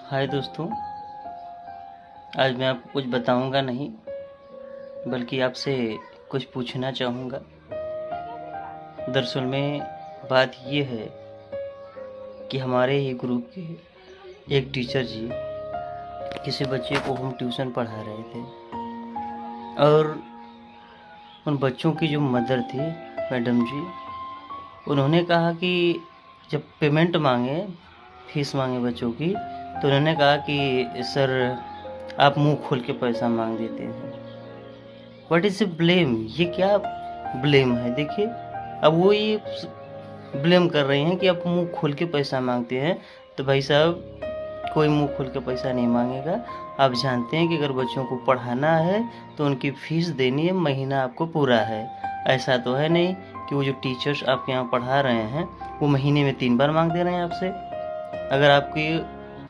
हाय दोस्तों, आज मैं आपको कुछ बताऊंगा नहीं, बल्कि आपसे कुछ पूछना चाहूँगा। दरअसल में बात ये है कि हमारे ही ग्रुप के एक टीचर जी किसी बच्चे को होम ट्यूशन पढ़ा रहे थे और उन बच्चों की जो मदर थी मैडम जी, उन्होंने कहा कि जब पेमेंट मांगे, फीस मांगे बच्चों की, तो उन्होंने कहा कि सर आप मुंह खोल के पैसा मांग देते हैं। What is blame? ये क्या ब्लेम है? देखिए, अब वो ये ब्लेम कर रहे हैं कि आप मुंह खोल के पैसा मांगते हैं। तो भाई साहब, कोई मुंह खोल के पैसा नहीं मांगेगा। आप जानते हैं कि अगर बच्चों को पढ़ाना है तो उनकी फीस देनी है, महीना आपको पूरा है। ऐसा तो है नहीं कि वो जो टीचर्स आपके यहाँ पढ़ा रहे हैं वो महीने में 3 बार मांग दे रहे हैं आपसे। अगर आपकी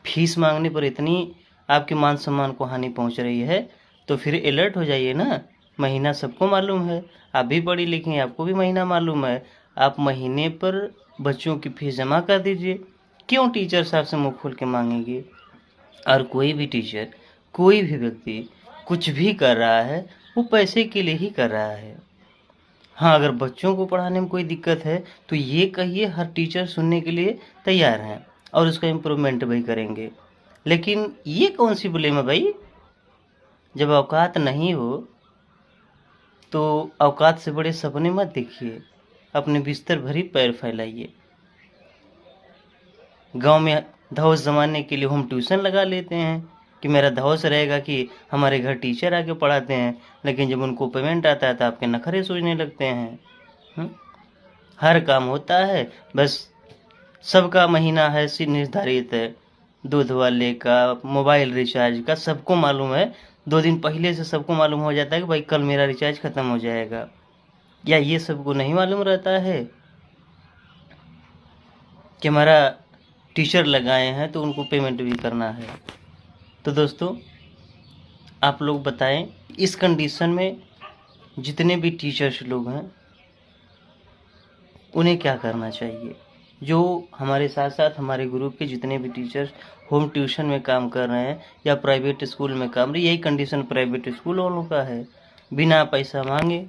फीस मांगने पर इतनी आपके मान सम्मान को हानि पहुंच रही है तो फिर अलर्ट हो जाइए ना। महीना सबको मालूम है, आप भी पढ़ी लिखी हैं, आपको भी महीना मालूम है। आप महीने पर बच्चों की फीस जमा कर दीजिए। क्यों टीचर साहब से मुंह खोल के मांगेंगे? और कोई भी टीचर, कोई भी व्यक्ति कुछ भी कर रहा है वो पैसे के लिए ही कर रहा है। हाँ, अगर बच्चों को पढ़ाने में कोई दिक्कत है तो ये कहिए, हर टीचर सुनने के लिए तैयार हैं और उसका इम्प्रूवमेंट भी करेंगे। लेकिन ये कौन सी ब्लेम है भाई? जब औकात नहीं हो तो औकात से बड़े सपने मत देखिए, अपने बिस्तर भरी पैर फैलाइए। गांव में धौस जमाने के लिए हम ट्यूशन लगा लेते हैं कि मेरा धौस रहेगा कि हमारे घर टीचर आके पढ़ाते हैं, लेकिन जब उनको पेमेंट आता है तो आपके नखरे सूझने लगते हैं। हर काम होता है, बस सबका महीना है निर्धारित है। दूध वाले का, मोबाइल रिचार्ज का, सबको मालूम है। 2 दिन पहले से सबको मालूम हो जाता है कि भाई कल मेरा रिचार्ज खत्म हो जाएगा। या ये सबको नहीं मालूम रहता है कि हमारा टीचर लगाए हैं तो उनको पेमेंट भी करना है। तो दोस्तों, आप लोग बताएं, इस कंडीशन में जितने भी टीचर्स लोग हैं उन्हें क्या करना चाहिए? जो हमारे साथ साथ हमारे ग्रुप के जितने भी टीचर्स होम ट्यूशन में काम कर रहे हैं या प्राइवेट स्कूल में काम रहे, यही कंडीशन प्राइवेट स्कूल वालों का है। बिना पैसा मांगे